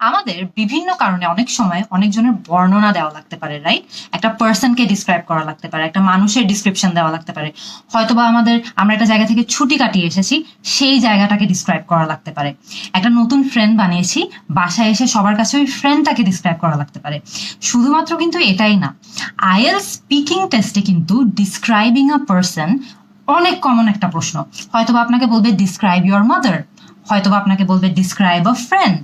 আমাদের বিভিন্ন কারণে অনেক সময় অনেকজনের বর্ণনা দেওয়া লাগতে পারে, রাইট? একটা পার্সনকে ডিসক্রাইব করা লাগতে পারে, একটা মানুষের ডিসক্রিপশন দেওয়া লাগতে পারে, হয়তোবা আমরা একটা জায়গা থেকে ছুটি কাটিয়ে এসেছি, সেই জায়গাটাকে ডিসক্রাইব করা লাগতে পারে। একটা নতুন ফ্রেন্ড বানিয়েছি, বাসায় এসে সবার কাছে ওই ফ্রেন্ডটাকে ডিসক্রাইব করা লাগতে পারে। শুধুমাত্র কিন্তু এটাই না, আইএলটিএস স্পিকিং টেস্টে কিন্তু ডিসক্রাইবিং আ পার্সন অনেক কমন একটা প্রশ্ন। হয়তোবা আপনাকে বলবে ডিসক্রাইব ইউর মাদার, হয়তোবা আপনাকে বলবে ডিসক্রাইব আ ফ্রেন্ড।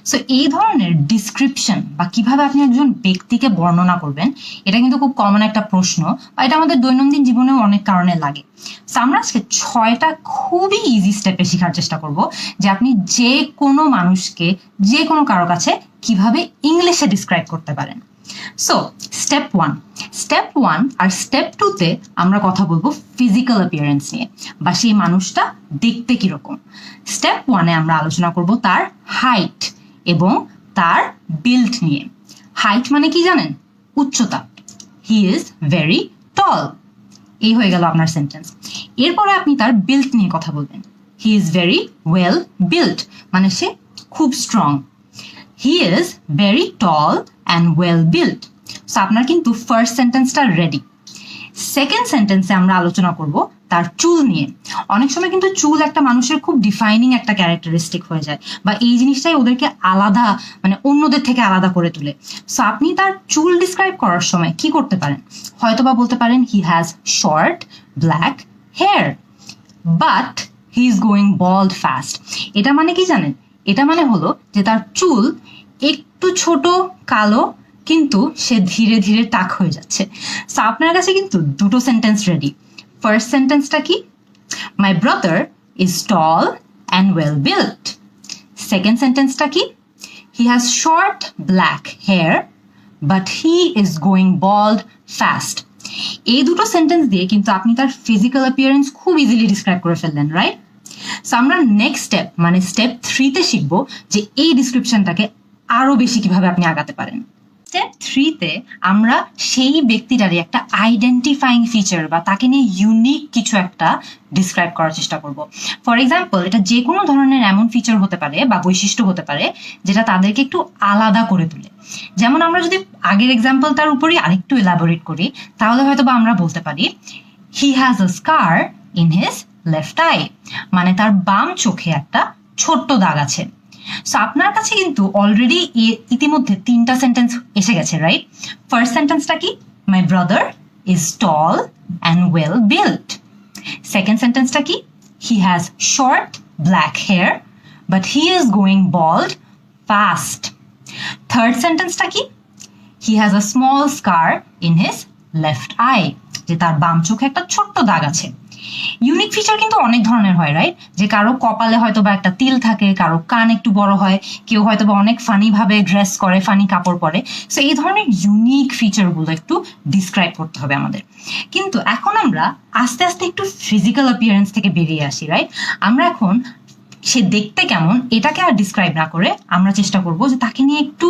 সো এই ধরনের ডিসক্রিপশন বা কিভাবে আপনি একজন ব্যক্তিকে বর্ণনা করবেন, এটা কিন্তু খুব কমন একটা প্রশ্ন, বা এটা আমাদের দৈনন্দিন জীবনেও অনেক কারণে লাগে। সো আমরা আজকে 6টা খুবই ইজি স্টেপে শেখার চেষ্টা করব যে আপনি যে কোনো মানুষকে যে কোনো কারো কাছে কিভাবে ইংলিশে ডিসক্রাইব করতে পারেন। সো স্টেপ ওয়ান আর স্টেপ 2-তে আমরা কথা বলবো ফিজিক্যাল অ্যাপিয়ারেন্স নিয়ে, বা সেই মানুষটা দেখতে কিরকম। স্টেপ 1-এ আমরা আলোচনা করব তার হাইট এবং তার বিল্ড নিয়ে। হাইট মানে কি জানেন? উচ্চতা। He is very tall. এই হয়ে গেল আপনার সেন্টেন্স। এরপরে আপনি তার বিল্ড নিয়ে কথা বলবেন। He is very well build, মানে সে খুব strong. He is very tall and well build. So আপনার কিন্তু ফার্স্ট সেন্টেন্সটা রেডি। সেকেন্ড সেন্টেন্সে আমরা আলোচনা করব তার চুল নিয়ে। অনেক সময় কিন্তু চুল একটা মানুষের খুব ডিফাইনিং একটা ক্যারেক্টারিস্টিক হয়ে যায়, বা এই জিনিসটাই ওদেরকে আলাদা, মানে অন্যদের থেকে আলাদা করে তোলে। সো আপনি তার চুল ডিসক্রাইব করার সময় কি করতে পারেন? হয়তোবা বলতে পারেন he has short black hair but he is going bald fast. এটা মানে কি জানেন? এটা মানে হলো যে তার চুল একটু ছোট কালো, কিন্তু সে ধীরে ধীরে টাক হয়ে যাচ্ছে। সো আপনার কাছে কিন্তু দুটো সেন্টেন্স রেডি। ফার্স্ট সেন্টেন্সটা কি? My brother is tall and well built. Second সেন্টেন্সটা কি? He has short black hair but he is going bald fast. এই দুটো সেন্টেন্স দিয়ে কিন্তু আপনি তার ফিজিক্যাল অ্যাপিয়ারেন্স খুব ইজিলি ডিসক্রাইব করে ফেললেন, রাইট? সো আমরা নেক্সট স্টেপ মানে স্টেপ 3-তে শিখবো যে এই ডিসক্রিপশনটাকে আরো বেশি কিভাবে আপনি আগাতে পারেন। স্টেপ 3-তে আমরা সেই ব্যক্তিটারই একটা আইডেন্টিফাইং ফিচার বা তাকে নিয়ে ইউনিক কিছু একটা ডিসক্রাইব করার চেষ্টা করব। ফর এক্সাম্পল, এটা যে কোনো ধরনের এমন ফিচার হতে পারে বা বৈশিষ্ট্য হতে পারে যেটা তাদেরকে একটু আলাদা করে তোলে। যেমন আমরা যদি আগের এক্সাম্পলটার উপরই আরেকটু এলাবোরেট করি, তাহলে হয়তো বা আমরা বলতে পারি হি has a scar in his left I, মানে তার বাম চোখে একটা ছোট্ট দাগ আছে। সো আপনার কাছে কিন্তু অলরেডি ইতিমধ্যে 3টা সেন্টেন্স এসে গেছে, রাইট? ফার্স্ট সেন্টেন্সটা কি? My brother is tall and well built. Second সেন্টেন্সটা কি? He has short black hair but he is going bald fast. Third সেন্টেন্সটা কি? He has a small scar in his left eye, যে তার বাম চোখে একটা ছোট্ট দাগ আছে। ইউনিক ফিচার কিন্তু অনেক ধরনের হয়, রাইট? যে কারো কপালে হয়তো বা একটা তিল থাকে, কারো কান একটু বড় হয়, কেউ হয়তো বা অনেক ফানি ভাবে ড্রেস করে, ফানি কাপড় পরে। সো এই ধরনের ইউনিক ফিচারগুলো একটু ডিসক্রাইব করতে হবে আমাদের। কিন্তু এখন আমরা আস্তে আস্তে একটু ফিজিক্যাল অ্যাপিয়ারেন্স থেকে বেরিয়ে আসি, রাইট? আমরা এখন সে দেখতে কেমন এটাকে আর ডিসক্রাইব না করে আমরা চেষ্টা করব যে তাকে নিয়ে একটু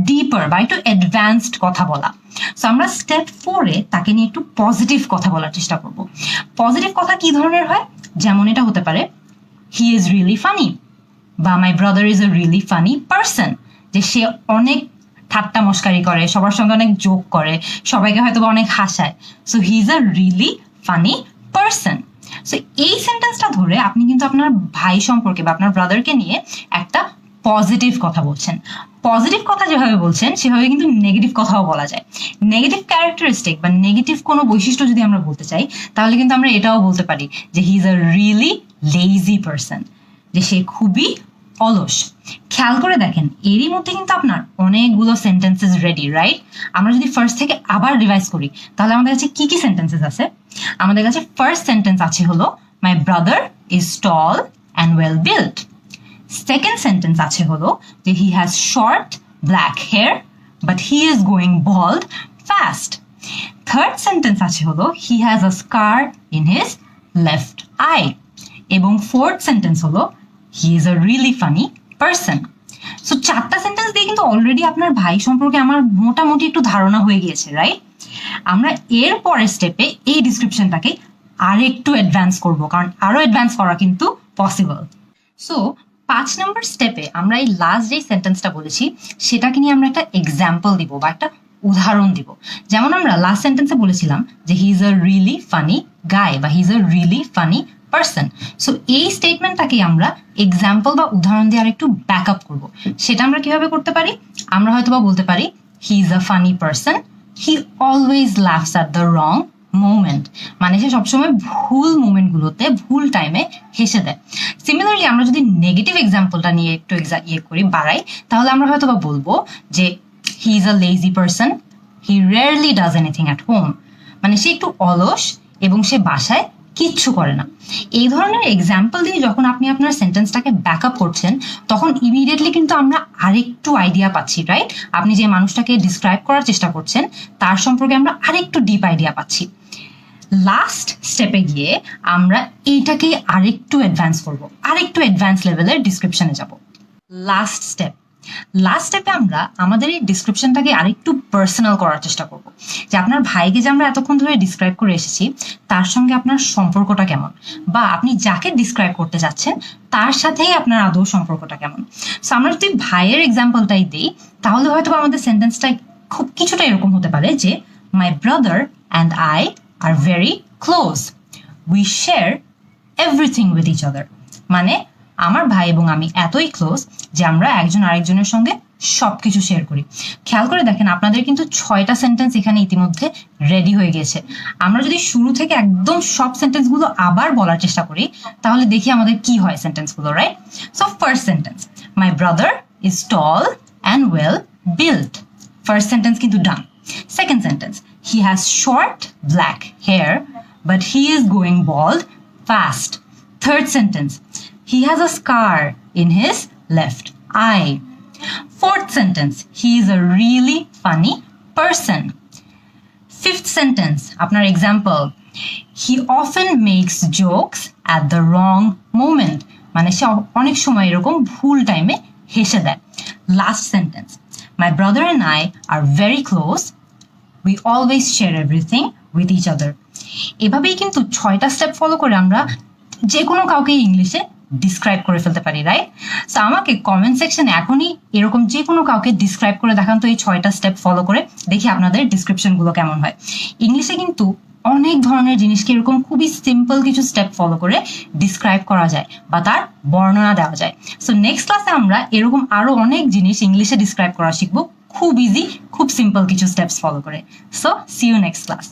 ডিপার বা একটু অ্যাডভান্সড কথা বলা। সো আমরা স্টেপ 4-এ তাকে নিয়ে একটু পজিটিভ কথা বলার চেষ্টা করব। পজিটিভ কথা কি ধরনের হয়? যেমন এটা হতে পারে হি ইজ রিয়েলি ফানি, বা মাই brother is a really funny person, যে সে অনেক ঠাট্টা মস্কারি করে, সবার সঙ্গে অনেক জোক করে, সবাইকে হয়তো বা অনেক হাসায়। So he is a really funny person. So এই সেন্টেন্সটা ধরে আপনি কিন্তু আপনার ভাই সম্পর্কে বা আপনার ব্রাদারকে নিয়ে একটা পজিটিভ কথা বলছেন। পজিটিভ কথা যেভাবে বলছেন সেভাবে কিন্তু নেগেটিভ কথাও বলা যায়। নেগেটিভ ক্যারেক্টারিস্টিক বা নেগেটিভ কোনো বৈশিষ্ট্য যদি আমরা বলতে চাই, তাহলে কিন্তু আমরা এটাও বলতে পারি যে he is a really lazy person, যে সে খুবই অলস। খেয়াল করে দেখেন, এরই মধ্যে কিন্তু আপনার অনেকগুলো সেন্টেন্সেস রেডি, রাইট? আমরা যদি ফার্স্ট থেকে আবার রিভাইজ করি, তাহলে আমাদের কাছে কি কি সেন্টেন্সেস আছে? আমাদের কাছে ফার্স্ট সেন্টেন্স আছে হলো my brother is tall and well built. Second sentence আছে হলো যে he has short black hair but he is going bald fast. Third sentence আছে হলো he has a scar in his left eye. এবং fourth sentence হলো he is a really funny person. So 4টা সেন্টেন্স দিয়ে কিন্তু অলরেডি আপনার ভাই সম্পর্কে আমার মোটামুটি একটু ধারণা হয়ে গিয়েছে, রাইট? আমরা এর পরের স্টেপে এই ডিসক্রিপশনটাকে আরেকটু অ্যাডভান্স করব, কারণ আরো অ্যাডভান্স করা কিন্তু পসিবল। সো 5 নম্বর স্টেপে আমরা এই লাস্ট যে সেন্টেন্সটা বলেছি সেটাকে নিয়ে আমরা একটা এক্সাম্পল দিব বা একটা উদাহরণ দিব। যেমন আমরা লাস্ট সেন্টেন্সে বলেছিলাম যে he is a really funny guy বা he is a really funny person. So এই স্টেটমেন্টটাকে আমরা এক্সাম্পল বা উদাহরণ দিয়ে আর একটু ব্যাক আপ করবো। সেটা আমরা কিভাবে করতে পারি? আমরা হয়তো বা বলতে পারি হি is a funny person, he always loves at the wrong moment, মানে সে সবসময় ভুল মোমেন্টগুলোতে ভুল টাইমে হেসে দেয়। সিমিলারলি আমরা যদি নেগেটিভ এক্সাম্পলটা নিয়ে একটু বাড়াই, তাহলে আমরা হয়তো বা বলবো যে he is a lazy person, he rarely does anything at home, মানে সে একটু অলস এবং সে বাসায় কিচ্ছু করে না। এই ধরনের এক্সাম্পল দিয়ে যখন আপনি আপনার সেন্টেন্সটাকে ব্যাক আপ করছেন তখন ইমিডিয়েটলি কিন্তু আমরা আরেকটু আইডিয়া পাচ্ছি, রাইট? আপনি যে মানুষটাকে ডিসক্রাইব করার চেষ্টা করছেন তার সম্পর্কে আমরা আরেকটু ডিপ আইডিয়া পাচ্ছি। লাস্ট স্টেপে গিয়ে আমরা এইটাকে আরেকটু অ্যাডভান্স করব, আরেকটু অ্যাডভান্স লেভেলের ডিসক্রিপশনে যাব। লাস্ট স্টেপে আমরা আমাদের এই ডিসক্রিপশনটাকে আরেকটু পার্সোনাল করার চেষ্টা করব, যে আপনার ভাইকে যে আমরা এতক্ষণ ধরে ডিসক্রাইব করে এসেছি তার সঙ্গে আপনার সম্পর্কটা কেমন, বা আপনি যাকে ডিসক্রাইব করতে যাচ্ছেন তার সাথেই আপনার আদৌ সম্পর্কটা কেমন। সো আমরা যদি ভাইয়ের এক্সাম্পলটাই দিই তাহলে হয়তো আমাদের সেন্টেন্সটা খুব কিছুটা এরকম হতে পারে যে my brother and I are very close, we share everything with each other, মানে আমার ভাই এবং আমি এতই ক্লোজ যে আমরা একজন আরেকজনের সঙ্গে সবকিছু শেয়ার করি। খেয়াল করে দেখেন আপনাদের কিন্তু 6টা সেন্টেন্স এখানে ইতিমধ্যে রেডি হয়ে গেছে। আমরা যদি শুরু থেকে একদম সব সেন্টেন্সগুলো আবার বলার চেষ্টা করি তাহলে দেখি আমাদের কি হয় সেন্টেন্সগুলো, right? So first sentence, my brother is tall and well built, first sentence কিন্তু done. Second sentence, he has short black hair but he is going bald fast, third sentence, he has a scar in his left eye. Fourth sentence, he is a really funny person. Fifth sentence, apnar example, he often makes jokes at the wrong moment, মানে সে অনেক সময় এরকম ভুল টাইমে হেসে দেয়। Last sentence, my brother and I are very close, we always share everything with each other. এভাবেই কিন্তু 6টা স্টেপ ফলো করে আমরা যে কোনো কাউকে ইংলিশে ডিসক্রাইব করে ফেলতে পারি, রাইট? সো আমাকে কমেন্ট সেকশনে এখনই এরকম যে কোনো কাউকে ডিসক্রাইব করে দেখান তো এই 6টা স্টেপ ফলো করে, দেখি আপনাদের ডিসক্রিপশনগুলো কেমন হয়। ইংলিশে কিন্তু অনেক ধরনের জিনিসকে এরকম খুবই সিম্পল কিছু স্টেপ ফলো করে ডিসক্রাইব করা যায় বা তার বর্ণনা দেওয়া যায়। সো নেক্সট ক্লাসে আমরা এরকম আরো অনেক জিনিস ইংলিশে ডিসক্রাইব করা শিখবো, খুব ইজি, খুব সিম্পল কিছু স্টেপস ফলো করে। So see you next class.